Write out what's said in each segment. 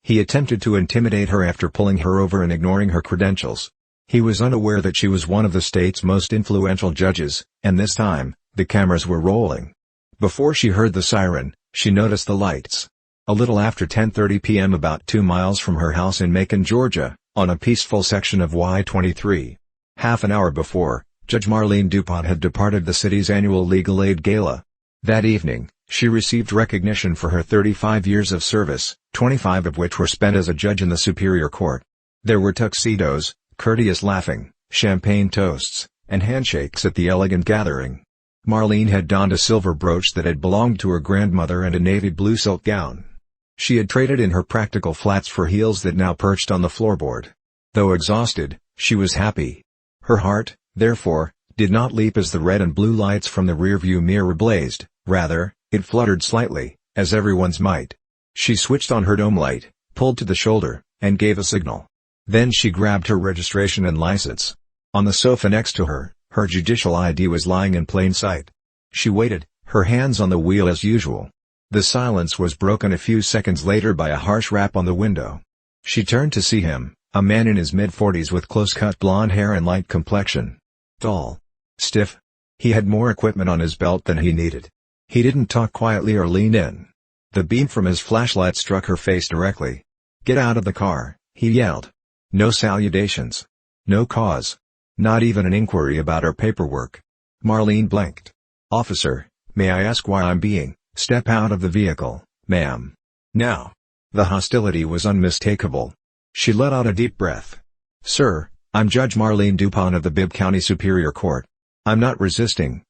He attempted to intimidate her after pulling her over and ignoring her credentials. He was unaware that she was one of the state's most influential judges, and this time, the cameras were rolling. Before she heard the siren, she noticed the lights. A little after 10:30 p.m. about 2 miles from her house in Macon, Georgia, on a peaceful section of Y-23. Half an hour before, Judge Marlene DuPont had departed the city's annual Legal Aid Gala. That evening, she received recognition for her 35 years of service, 25 of which were spent as a judge in the Superior Court. There were tuxedos, courteous laughing, champagne toasts, and handshakes at the elegant gathering. Marlene had donned a silver brooch that had belonged to her grandmother and a navy blue silk gown. She had traded in her practical flats for heels that now perched on the floorboard. Though exhausted, she was happy. Her heart, therefore, did not leap as the red and blue lights from the rearview mirror blazed, rather, it fluttered slightly, as everyone's might. She switched on her dome light, pulled to the shoulder, and gave a signal. Then she grabbed her registration and license. On the sofa next to her, her judicial ID was lying in plain sight. She waited, her hands on the wheel as usual. The silence was broken a few seconds later by a harsh rap on the window. She turned to see him, a man in his mid-40s with close-cut blonde hair and light complexion. Tall. Stiff. He had more equipment on his belt than he needed. He didn't talk quietly or lean in. The beam from his flashlight struck her face directly. "Get out of the car," he yelled. No salutations. No cause. Not even an inquiry about her paperwork. Marlene blinked. "Officer, may I ask why I'm being..." "Step out of the vehicle, ma'am. Now." The hostility was unmistakable. She let out a deep breath. "Sir, I'm Judge Marlene DuPont of the Bibb County Superior Court. I'm not resisting,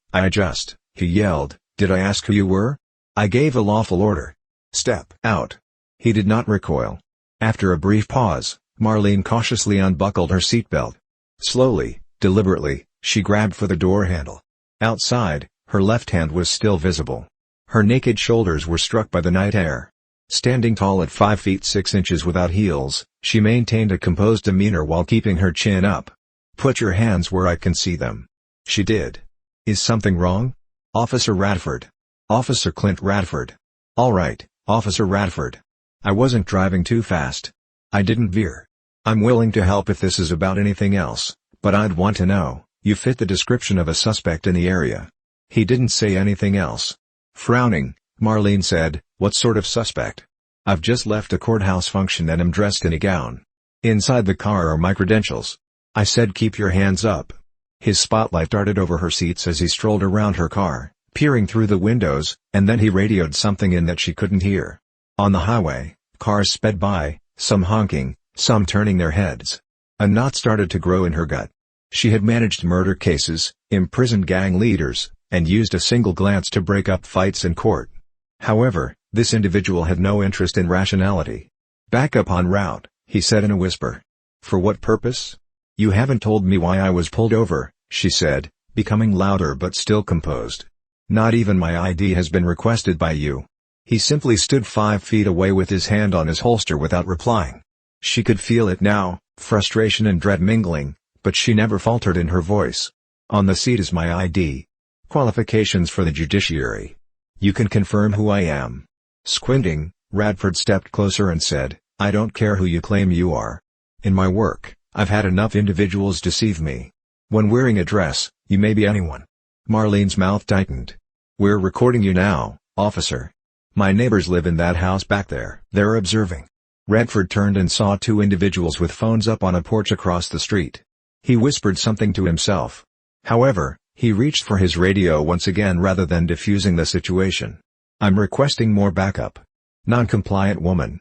he yelled. "Did I ask who you were? I gave a lawful order. Step out." He did not recoil. After a brief pause, Marlene cautiously unbuckled her seatbelt. Slowly, deliberately, she grabbed for the door handle. Outside, her left hand was still visible. Her naked shoulders were struck by the night air. Standing tall at 5 feet 6 inches without heels, she maintained a composed demeanor while keeping her chin up. "Put your hands where I can see them." She did. "Is something wrong?" "Officer Radford. Officer Clint Radford." "All right, Officer Radford. I wasn't driving too fast. I didn't veer. I'm willing to help if this is about anything else, but I'd want to know, you fit the description of a suspect in the area." He didn't say anything else. Frowning, Marlene said, "What sort of suspect?" "I've just left a courthouse function and am dressed in a gown. Inside the car are my credentials." I said, "Keep your hands up." His spotlight darted over her seats as he strolled around her car, peering through the windows, and then he radioed something in that she couldn't hear. On the highway, cars sped by, some honking, some turning their heads. A knot started to grow in her gut. She had managed murder cases, imprisoned gang leaders, and used a single glance to break up fights in court. However, this individual had no interest in rationality. "Back up en route," he said in a whisper. "For what purpose?" "You haven't told me why I was pulled over," she said, becoming louder but still composed. "Not even my ID has been requested by you." He simply stood 5 feet away with his hand on his holster without replying. She could feel it now, frustration and dread mingling, but she never faltered in her voice. "On the seat is my ID. Qualifications for the judiciary. You can confirm who I am." Squinting, Radford stepped closer and said, "I don't care who you claim you are. In my work, I've had enough individuals deceive me. When wearing a dress, you may be anyone." Marlene's mouth tightened. "We're recording you now, officer. My neighbors live in that house back there. They're observing." Radford turned and saw 2 individuals with phones up on a porch across the street. He whispered something to himself. However, he reached for his radio once again rather than diffusing the situation. "I'm requesting more backup." Non-compliant woman.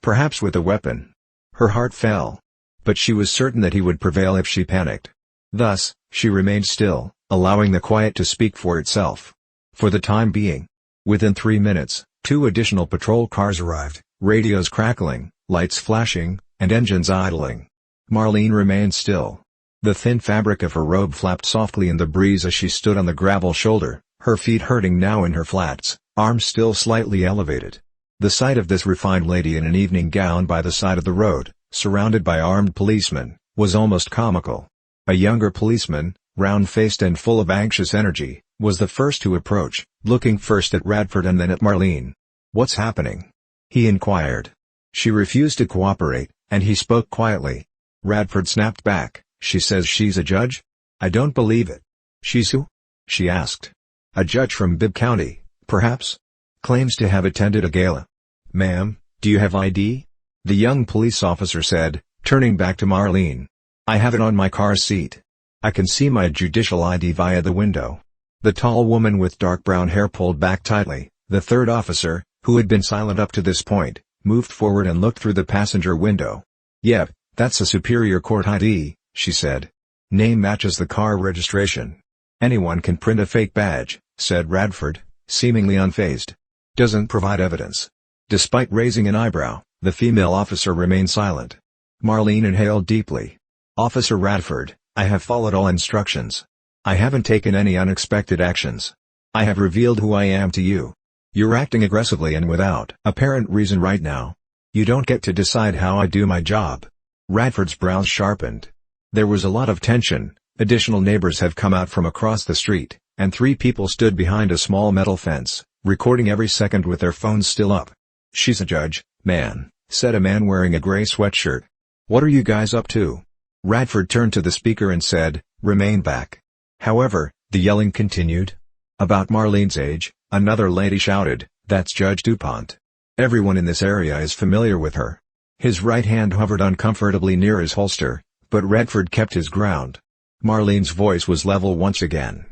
Perhaps with a weapon. Her heart fell. But she was certain that he would prevail if she panicked. Thus, she remained still, allowing the quiet to speak for itself. For the time being. Within 3 minutes, 2 additional patrol cars arrived, radios crackling, lights flashing, and engines idling. Marlene remained still. The thin fabric of her robe flapped softly in the breeze as she stood on the gravel shoulder, her feet hurting now in her flats, arms still slightly elevated. The sight of this refined lady in an evening gown by the side of the road, surrounded by armed policemen, was almost comical. A younger policeman, round-faced and full of anxious energy, was the first to approach, looking first at Radford and then at Marlene. "What's happening?" he inquired. She refused to cooperate, and he spoke quietly. Radford snapped back, "She says she's a judge? I don't believe it." "She's who?" she asked. "A judge from Bibb County, perhaps? Claims to have attended a gala." "Ma'am, do you have ID?" the young police officer said, turning back to Marlene. "I have it on my car seat. I can see my judicial ID via the window." The tall woman with dark brown hair pulled back tightly. The third officer, who had been silent up to this point, moved forward and looked through the passenger window. "Yep, that's a Superior Court ID," she said. "Name matches the car registration." "Anyone can print a fake badge," said Radford, seemingly unfazed. "Doesn't provide evidence." Despite raising an eyebrow, the female officer remained silent. Marlene inhaled deeply. "Officer Radford, I have followed all instructions. I haven't taken any unexpected actions. I have revealed who I am to you. You're acting aggressively and without apparent reason right now. You don't get to decide how I do my job." Radford's brows sharpened. There was a lot of tension. Additional neighbors had come out from across the street, and 3 people stood behind a small metal fence, recording every second with their phones still up. "She's a judge, man," said a man wearing a gray sweatshirt. "What are you guys up to?" Radford turned to the speaker and said, "Remain back." However, the yelling continued. "About Marlene's age," another lady shouted, "that's Judge DuPont. Everyone in this area is familiar with her." His right hand hovered uncomfortably near his holster, but Radford kept his ground. Marlene's voice was level once again.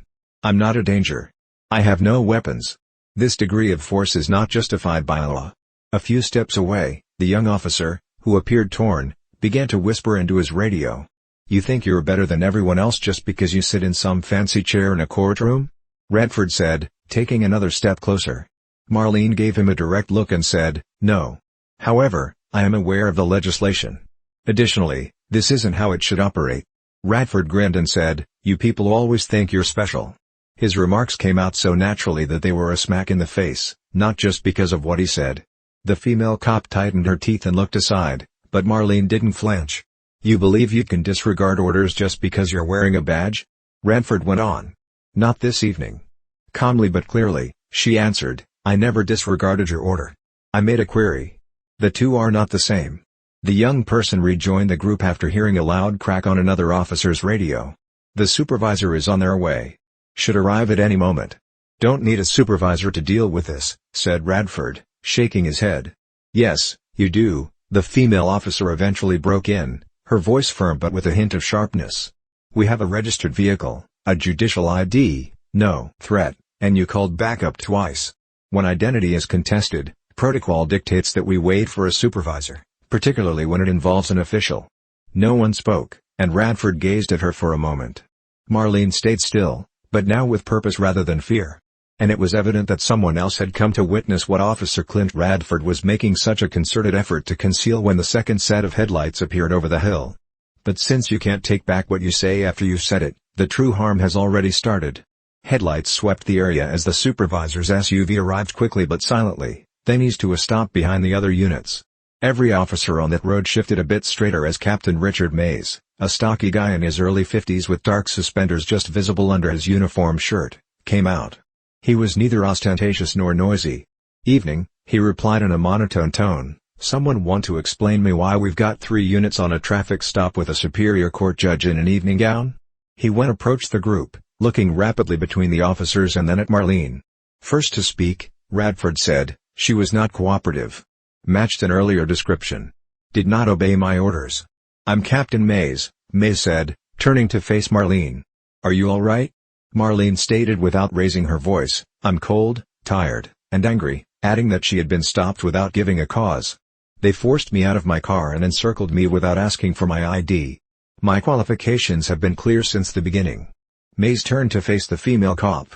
"I'm not a danger. I have no weapons. This degree of force is not justified by law." A few steps away, the young officer, who appeared torn, began to whisper into his radio. "You think you're better than everyone else just because you sit in some fancy chair in a courtroom?" Radford said, taking another step closer. Marlene gave him a direct look and said, "No. However, I am aware of the legislation. Additionally, this isn't how it should operate." Radford grinned and said, "You people always think you're special." His remarks came out so naturally that they were a smack in the face, not just because of what he said. The female cop tightened her teeth and looked aside, but Marlene didn't flinch. "You believe you can disregard orders just because you're wearing a badge?" Radford went on. "Not this evening." Calmly but clearly, she answered, "I never disregarded your order. I made a query. The two are not the same." The young person rejoined the group after hearing a loud crack on another officer's radio. "The supervisor is on their way. Should arrive at any moment." "Don't need a supervisor to deal with this," said Radford, shaking his head. "Yes, you do," the female officer eventually broke in, her voice firm but with a hint of sharpness. "We have a registered vehicle, a judicial ID, no threat, and you called backup twice. When identity is contested, protocol dictates that we wait for a supervisor, particularly when it involves an official." No one spoke, and Radford gazed at her for a moment. Marlene stayed still, but now with purpose rather than fear. And it was evident that someone else had come to witness what Officer Clint Radford was making such a concerted effort to conceal when the second set of headlights appeared over the hill. "But since you can't take back what you say after you've said it, the true harm has already started." Headlights swept the area as the supervisor's SUV arrived quickly but silently, then eased to a stop behind the other units. Every officer on that road shifted a bit straighter as Captain Richard Mays, a stocky guy in his early 50s with dark suspenders just visible under his uniform shirt, came out. He was neither ostentatious nor noisy. "Evening," he replied in a monotone tone. "Someone want to explain me why we've got 3 units on a traffic stop with a Superior Court judge in an evening gown?" He approached the group, looking rapidly between the officers and then at Marlene. "First to speak," Radford said, "she was not cooperative. Matched an earlier description. Did not obey my orders." "I'm Captain Mays," Mays said, turning to face Marlene. "Are you all right?" Marlene stated without raising her voice, "I'm cold, tired, and angry," adding that she had been stopped without giving a cause. "They forced me out of my car and encircled me without asking for my ID. My qualifications have been clear since the beginning." Mays turned to face the female cop.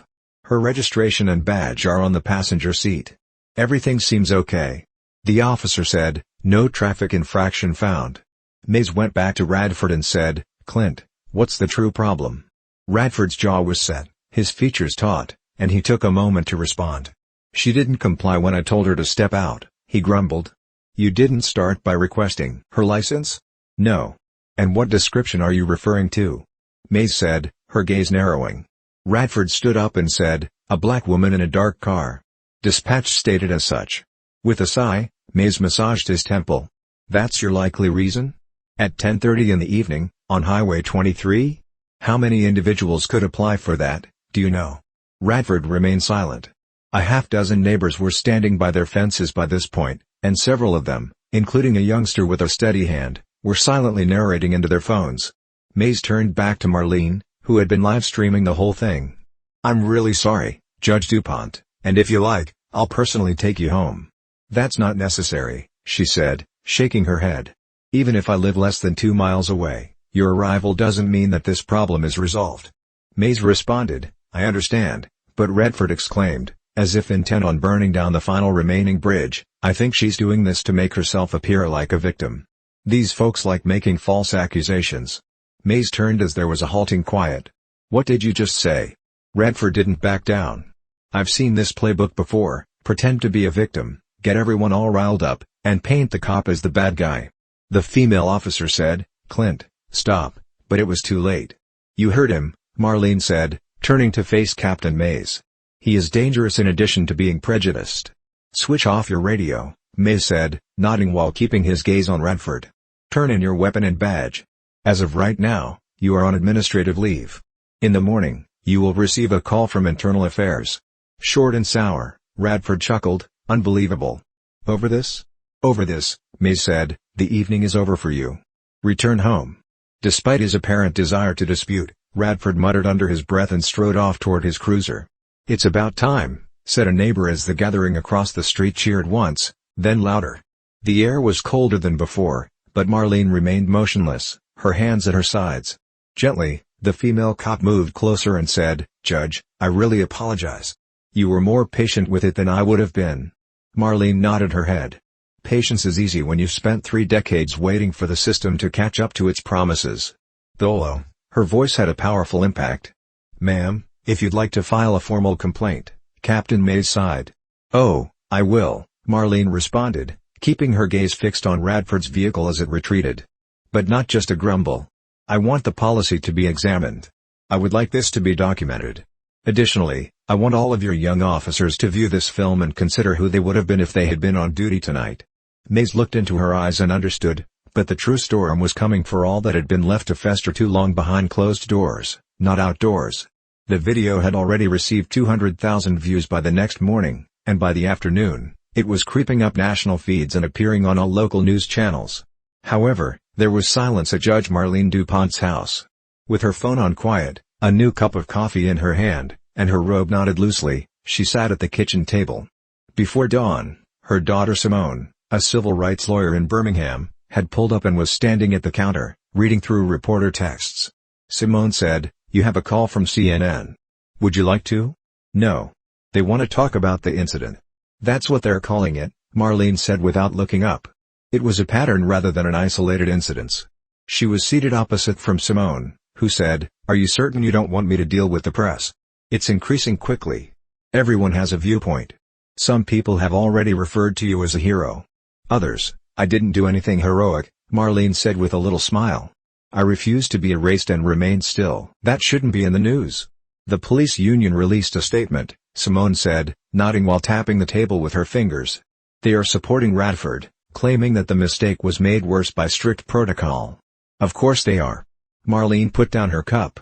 "Her registration and badge are on the passenger seat. Everything seems okay." The officer said, "No traffic infraction found." Mays went back to Radford and said, "Clint, what's the true problem?" Radford's jaw was set, his features taut, and he took a moment to respond. "She didn't comply when I told her to step out," he grumbled. "You didn't start by requesting her license?" "No. And what description are you referring to?" Mays said, her gaze narrowing. Radford stood up and said, "A black woman in a dark car. Dispatch stated as such." With a sigh, Mays massaged his temple. That's your likely reason? At 10:30 in the evening, on Highway 23? How many individuals could apply for that, do you know? Radford remained silent. A half-dozen neighbors were standing by their fences by this point, and several of them, including a youngster with a steady hand, were silently narrating into their phones. Mays turned back to Marlene, who had been live-streaming the whole thing. "I'm really sorry, Judge DuPont, and if you like, I'll personally take you home." "That's not necessary," she said, shaking her head. "Even if I live less than 2 miles away, your arrival doesn't mean that this problem is resolved." Mays responded, "I understand," but Radford exclaimed, as if intent on burning down the final remaining bridge, "I think she's doing this to make herself appear like a victim. These folks like making false accusations." Mays turned as there was a halting quiet. "What did you just say?" Radford didn't back down. "I've seen this playbook before, pretend to be a victim, get everyone all riled up, and paint the cop as the bad guy." The female officer said, "Clint, stop," but it was too late. "You heard him," Marlene said, turning to face Captain Mays. "He is dangerous in addition to being prejudiced." "Switch off your radio," Mays said, nodding while keeping his gaze on Radford. "Turn in your weapon and badge. As of right now, you are on administrative leave. In the morning, you will receive a call from Internal Affairs." Short and sour, Radford chuckled, "Unbelievable." "Over this?" "Over this," Mays said, "the evening is over for you. Return home." Despite his apparent desire to dispute, Radford muttered under his breath and strode off toward his cruiser. "It's about time," said a neighbor as the gathering across the street cheered once, then louder. The air was colder than before, but Marlene remained motionless, her hands at her sides. Gently, the female cop moved closer and said, "Judge, I really apologize. You were more patient with it than I would have been." Marlene nodded her head. "Patience is easy when you've spent 3 decades waiting for the system to catch up to its promises." Though her voice had a powerful impact. "Ma'am, if you'd like to file a formal complaint," Captain Mays sighed. "Oh, I will," Marlene responded, keeping her gaze fixed on Radford's vehicle as it retreated. "But not just a grumble. I want the policy to be examined. I would like this to be documented. Additionally, I want all of your young officers to view this film and consider who they would have been if they had been on duty tonight." Mays looked into her eyes and understood, but the true storm was coming for all that had been left to fester too long behind closed doors, not outdoors. The video had already received 200,000 views by the next morning, and by the afternoon, it was creeping up national feeds and appearing on all local news channels. However, there was silence at Judge Marlene DuPont's house. With her phone on quiet, a new cup of coffee in her hand, and her robe knotted loosely, she sat at the kitchen table. Before dawn, her daughter Simone, a civil rights lawyer in Birmingham, had pulled up and was standing at the counter, reading through reporter texts. Simone said, "You have a call from CNN. Would you like to?" "No. They want to talk about the incident." "That's what they're calling it," Marlene said without looking up. It was a pattern rather than an isolated incident. She was seated opposite from Simone, who said, "Are you certain you don't want me to deal with the press? It's increasing quickly. Everyone has a viewpoint. Some people have already referred to you as a hero. Others, I didn't do anything heroic," Marlene said with a little smile. "I refuse to be erased and remain still." "That shouldn't be in the news." "The police union released a statement," Simone said, nodding while tapping the table with her fingers. "They are supporting Radford, claiming that the mistake was made worse by strict protocol." "Of course they are." Marlene put down her cup.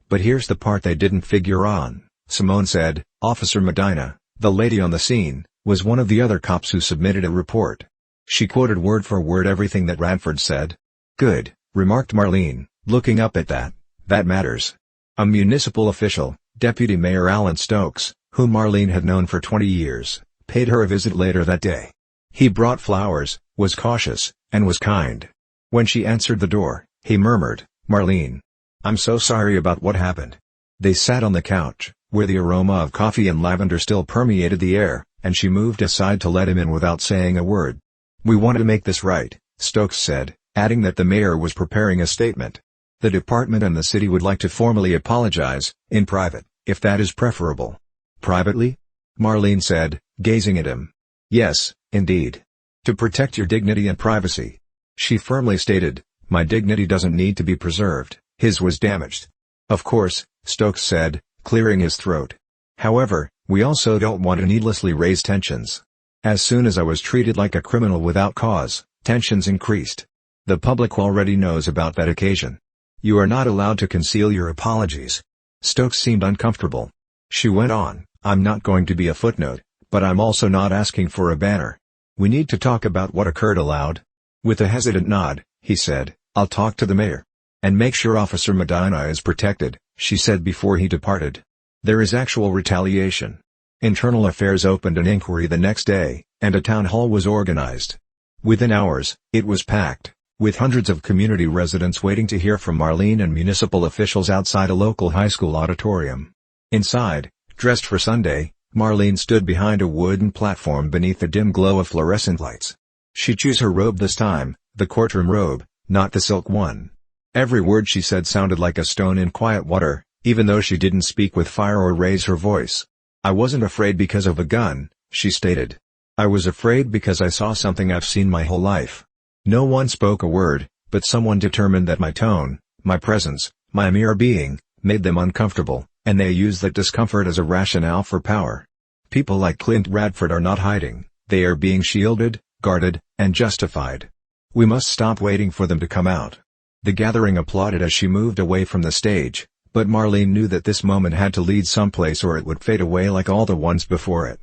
"But here's the part they didn't figure on," Simone said. "Officer Medina, the lady on the scene, was one of the other cops who submitted a report. She quoted word for word everything that Radford said." "Good," remarked Marlene, looking up at that. "That matters." A municipal official, Deputy Mayor Alan Stokes, whom Marlene had known for 20 years, paid her a visit later that day. He brought flowers, was cautious, and was kind. When she answered the door, he murmured, "Marlene, I'm so sorry about what happened." They sat on the couch, where the aroma of coffee and lavender still permeated the air, and she moved aside to let him in without saying a word. "We want to make this right," Stokes said, adding that the mayor was preparing a statement. "The department and the city would like to formally apologize, in private, if that is preferable." "Privately?" Marlene said, gazing at him. "Yes, indeed. To protect your dignity and privacy." She firmly stated, "My dignity doesn't need to be preserved, his was damaged." "Of course," Stokes said, clearing his throat. "However, we also don't want to needlessly raise tensions. As soon as I was treated like a criminal without cause, tensions increased. The public already knows about that occasion. You are not allowed to conceal your apologies." Stokes seemed uncomfortable. She went on, "I'm not going to be a footnote, but I'm also not asking for a banner. We need to talk about what occurred aloud." With a hesitant nod, he said, "I'll talk to the mayor. And make sure Officer Medina is protected," she said before he departed. There is actual retaliation. Internal Affairs opened an inquiry the next day, and a town hall was organized. Within hours, it was packed, with hundreds of community residents waiting to hear from Marlene and municipal officials outside a local high school auditorium. Inside, dressed for Sunday, Marlene stood behind a wooden platform beneath the dim glow of fluorescent lights. She chose her robe this time, the courtroom robe, not the silk one. Every word she said sounded like a stone in quiet water, even though she didn't speak with fire or raise her voice. "I wasn't afraid because of a gun," she stated. "I was afraid because I saw something I've seen my whole life." No one spoke a word, but someone determined that my tone, my presence, my mere being, made them uncomfortable, and they used that discomfort as a rationale for power. People like Clint Radford are not hiding, they are being shielded, guarded, and justified. We must stop waiting for them to come out. The gathering applauded as she moved away from the stage, but Marlene knew that this moment had to lead someplace or it would fade away like all the ones before it.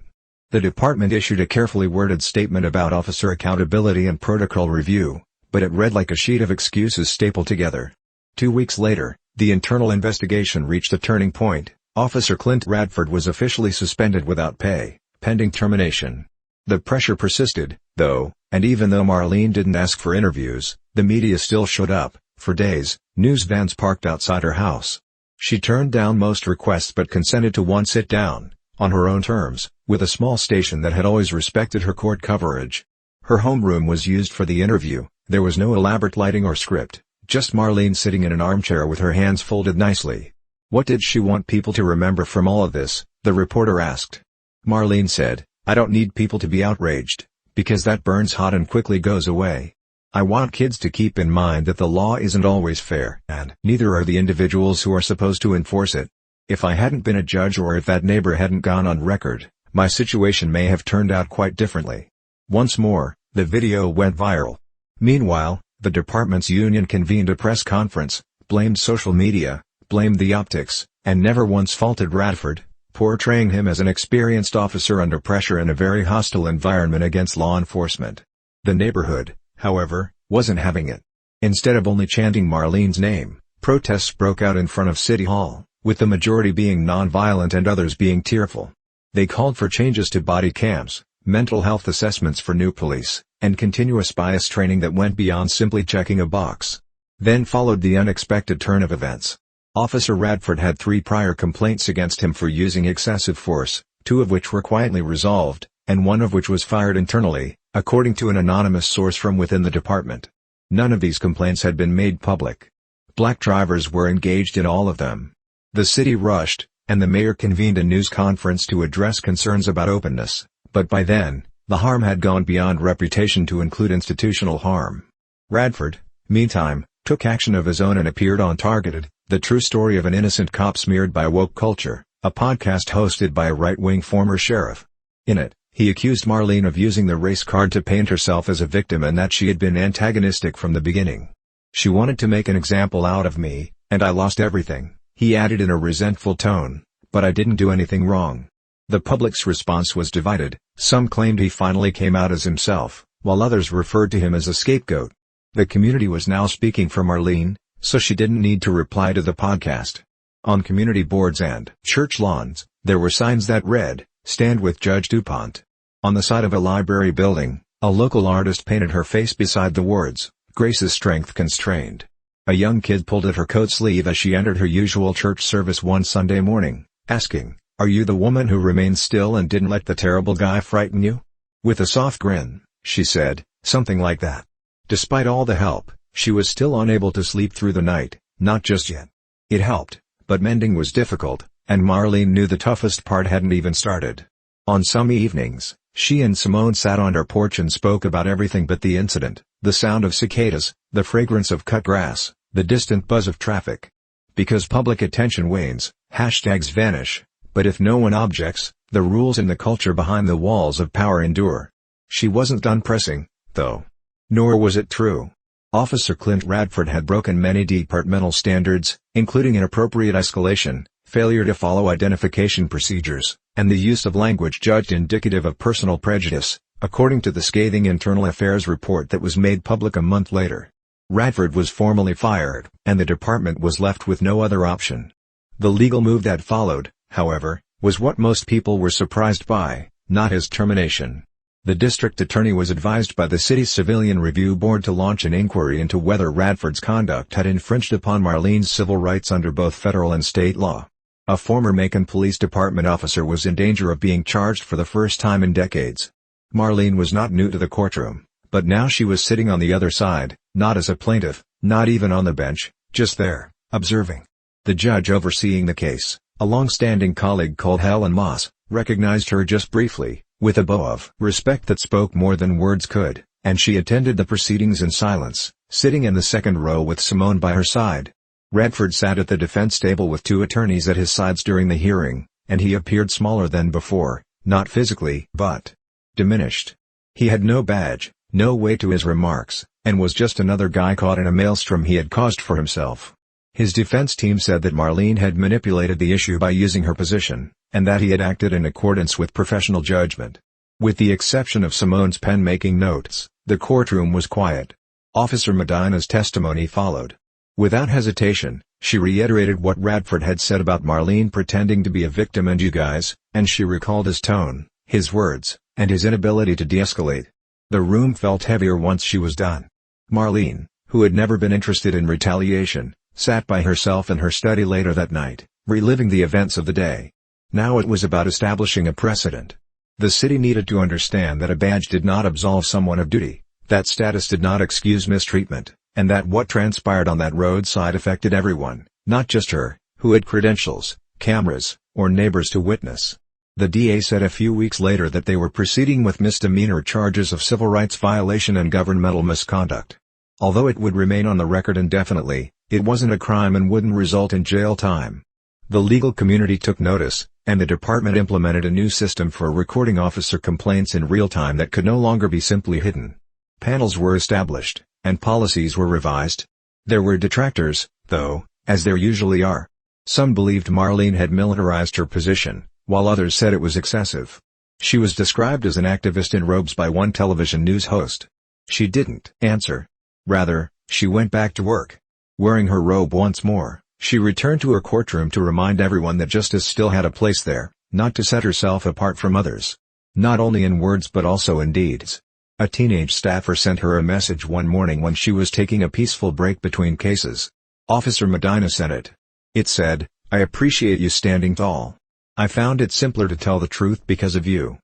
The department issued a carefully worded statement about officer accountability and protocol review, but it read like a sheet of excuses stapled together. 2 weeks later, the internal investigation reached a turning point. Officer Clint Radford was officially suspended without pay, pending termination. The pressure persisted, though, and even though Marlene didn't ask for interviews, the media still showed up. For days, news vans parked outside her house. She turned down most requests but consented to one sit-down, on her own terms, with a small station that had always respected her court coverage. Her homeroom was used for the interview. There was no elaborate lighting or script, just Marlene sitting in an armchair with her hands folded nicely. What did she want people to remember from all of this, the reporter asked. Marlene said, "I don't need people to be outraged, because that burns hot and quickly goes away. I want kids to keep in mind that the law isn't always fair, and neither are the individuals who are supposed to enforce it. If I hadn't been a judge or if that neighbor hadn't gone on record, my situation may have turned out quite differently." Once more, the video went viral. Meanwhile, the department's union convened a press conference, blamed social media, blamed the optics, and never once faulted Radford, portraying him as an experienced officer under pressure in a very hostile environment against law enforcement. The neighborhood, however, wasn't having it. Instead of only chanting Marlene's name, protests broke out in front of City Hall, with the majority being non-violent and others being tearful. They called for changes to body cams, mental health assessments for new police, and continuous bias training that went beyond simply checking a box. Then followed the unexpected turn of events. Officer Radford had 3 prior complaints against him for using excessive force, 2 of which were quietly resolved, and 1 of which was fired internally, according to an anonymous source from within the department. None of these complaints had been made public. Black drivers were engaged in all of them. The city rushed, and the mayor convened a news conference to address concerns about openness, but by then, the harm had gone beyond reputation to include institutional harm. Radford, meantime, took action of his own and appeared on Targeted, the true story of an innocent cop smeared by woke culture, a podcast hosted by a right-wing former sheriff. In it, he accused Marlene of using the race card to paint herself as a victim and that she had been antagonistic from the beginning. "She wanted to make an example out of me, and I lost everything," he added in a resentful tone, "but I didn't do anything wrong." The public's response was divided. Some claimed he finally came out as himself, while others referred to him as a scapegoat. The community was now speaking for Marlene, so she didn't need to reply to the podcast. On community boards and church lawns, there were signs that read, "Stand with Judge DuPont." On the side of a library building, a local artist painted her face beside the words, "Grace's strength constrained." A young kid pulled at her coat sleeve as she entered her usual church service one Sunday morning, asking, "Are you the woman who remained still and didn't let the terrible guy frighten you?" With a soft grin, she said, something like that. Despite all the help, she was still unable to sleep through the night, not just yet. It helped, but mending was difficult, and Marlene knew the toughest part hadn't even started. On some evenings, she and Simone sat on her porch and spoke about everything but the incident, the sound of cicadas, the fragrance of cut grass, the distant buzz of traffic. Because public attention wanes, hashtags vanish, but if no one objects, the rules and the culture behind the walls of power endure. She wasn't done pressing, though. Nor was it true. Officer Clint Radford had broken many departmental standards, including inappropriate escalation, failure to follow identification procedures, and the use of language judged indicative of personal prejudice, according to the scathing internal affairs report that was made public a month later. Radford was formally fired, and the department was left with no other option. The legal move that followed, however, was what most people were surprised by, not his termination. The district attorney was advised by the city's Civilian Review Board to launch an inquiry into whether Radford's conduct had infringed upon Marlene's civil rights under both federal and state law. A former Macon Police Department officer was in danger of being charged for the first time in decades. Marlene was not new to the courtroom, but now she was sitting on the other side, not as a plaintiff, not even on the bench, just there, observing. The judge overseeing the case, a long-standing colleague called Helen Moss, recognized her just briefly, with a bow of respect that spoke more than words could, and she attended the proceedings in silence, sitting in the second row with Simone by her side. Radford sat at the defense table with two attorneys at his sides during the hearing, and he appeared smaller than before, not physically, but diminished. He had no badge, no weight to his remarks, and was just another guy caught in a maelstrom he had caused for himself. His defense team said that Marlene had manipulated the issue by using her position, and that he had acted in accordance with professional judgment. With the exception of Simone's pen making notes, the courtroom was quiet. Officer Medina's testimony followed. Without hesitation, she reiterated what Radford had said about Marlene pretending to be a victim and you guys, and she recalled his tone, his words, and his inability to de-escalate. The room felt heavier once she was done. Marlene, who had never been interested in retaliation, sat by herself in her study later that night, reliving the events of the day. Now it was about establishing a precedent. The city needed to understand that a badge did not absolve someone of duty, that status did not excuse mistreatment, and that what transpired on that roadside affected everyone, not just her, who had credentials, cameras, or neighbors to witness. The DA said a few weeks later that they were proceeding with misdemeanor charges of civil rights violation and governmental misconduct. Although it would remain on the record indefinitely, it wasn't a crime and wouldn't result in jail time. The legal community took notice, and the department implemented a new system for recording officer complaints in real time that could no longer be simply hidden. Panels were established, and policies were revised. There were detractors, though, as there usually are. Some believed Marlene had militarized her position, while others said it was excessive. She was described as an activist in robes by one television news host. She didn't answer. Rather, she went back to work. Wearing her robe once more, she returned to her courtroom to remind everyone that justice still had a place there, not to set herself apart from others. Not only in words but also in deeds. A teenage staffer sent her a message one morning when she was taking a peaceful break between cases. Officer Medina sent it. It said, "I appreciate you standing tall. I found it simpler to tell the truth because of you.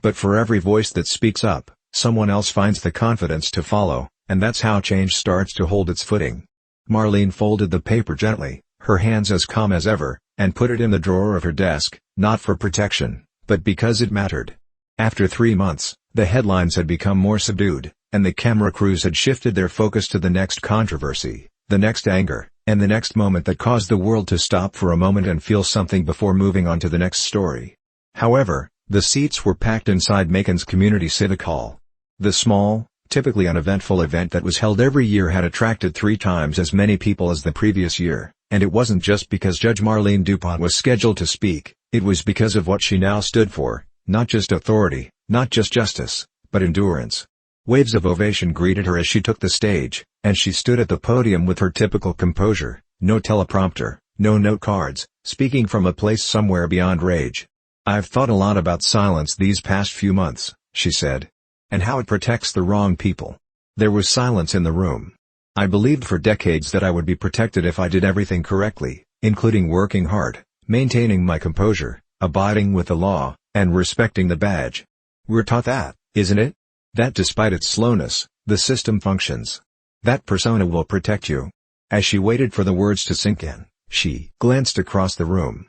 But for every voice that speaks up, someone else finds the confidence to follow, and that's how change starts to hold its footing." Marlene folded the paper gently, her hands as calm as ever, and put it in the drawer of her desk, not for protection, but because it mattered. After 3 months, the headlines had become more subdued, and the camera crews had shifted their focus to the next controversy, the next anger, and the next moment that caused the world to stop for a moment and feel something before moving on to the next story. However, the seats were packed inside Macon's Community Civic Hall. The small, typically uneventful event that was held every year had attracted 3 times as many people as the previous year, and it wasn't just because Judge Marlene DuPont was scheduled to speak, it was because of what she now stood for, not just authority, not just justice, but endurance. Waves of ovation greeted her as she took the stage, and she stood at the podium with her typical composure, no teleprompter, no note cards, speaking from a place somewhere beyond rage. "I've thought a lot about silence these past few months," she said. "And how it protects the wrong people." There was silence in the room. "I believed for decades that I would be protected if I did everything correctly, including working hard, maintaining my composure, abiding with the law, and respecting the badge. We're taught that, isn't it? That despite its slowness, the system functions. That persona will protect you." As she waited for the words to sink in, she glanced across the room.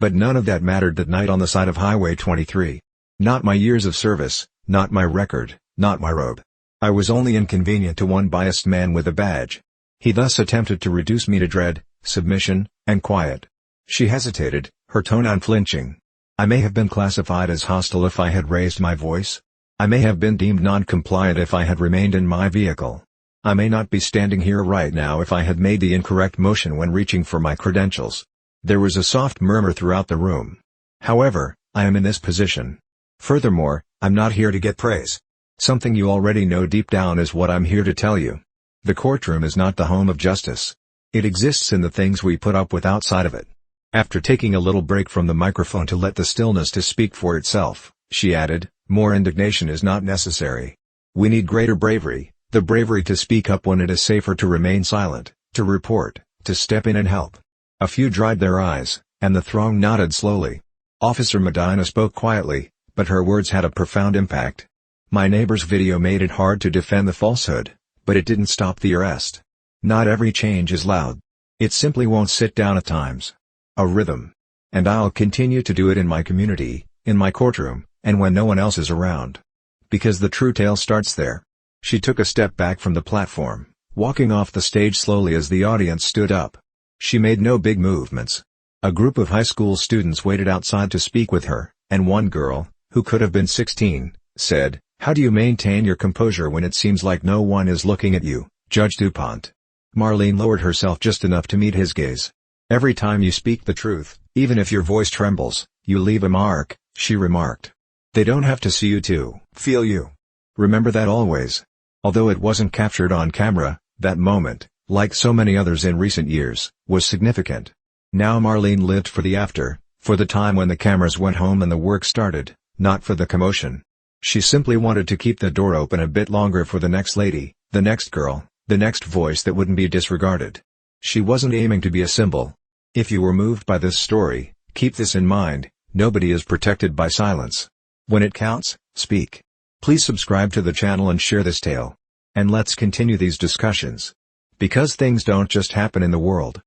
But none of that mattered that night on the side of Highway 23. Not my years of service, not my record, not my robe. I was only inconvenient to one biased man with a badge. He thus attempted to reduce me to dread, submission, and quiet. She hesitated, her tone unflinching. "I may have been classified as hostile if I had raised my voice. I may have been deemed non-compliant if I had remained in my vehicle. I may not be standing here right now if I had made the incorrect motion when reaching for my credentials. There was a soft murmur throughout the room. However, I am in this position. Furthermore, I'm not here to get praise. Something you already know deep down is what I'm here to tell you. The courtroom is not the home of justice. It exists in the things we put up with outside of it. After taking a little break from the microphone to let the stillness to speak for itself, she added, "More indignation is not necessary. We need greater bravery, the bravery to speak up when it is safer to remain silent, to report, to step in and help." A few dried their eyes, and the throng nodded slowly. Officer Medina spoke quietly, but her words had a profound impact. My neighbor's video made it hard to defend the falsehood, but it didn't stop the arrest. Not every change is loud. It simply won't sit down at times. A rhythm. And I'll continue to do it in my community, in my courtroom, and when no one else is around. Because the true tale starts there. She took a step back from the platform, walking off the stage slowly as the audience stood up. She made no big movements. A group of high school students waited outside to speak with her, and one girl, who could have been 16, said, "How do you maintain your composure when it seems like no one is looking at you, Judge DuPont?" Marlene lowered herself just enough to meet his gaze. "Every time you speak the truth, even if your voice trembles, you leave a mark," she remarked. "They don't have to see you to feel you. Remember that always." Although it wasn't captured on camera, that moment, like so many others in recent years, was significant. Now Marlene lived for the after, for the time when the cameras went home and the work started, not for the commotion. She simply wanted to keep the door open a bit longer for the next lady, the next girl, the next voice that wouldn't be disregarded. She wasn't aiming to be a symbol. If you were moved by this story, keep this in mind: nobody is protected by silence. When it counts, speak. Please subscribe to the channel and share this tale. And let's continue these discussions. Because things don't just happen in the world.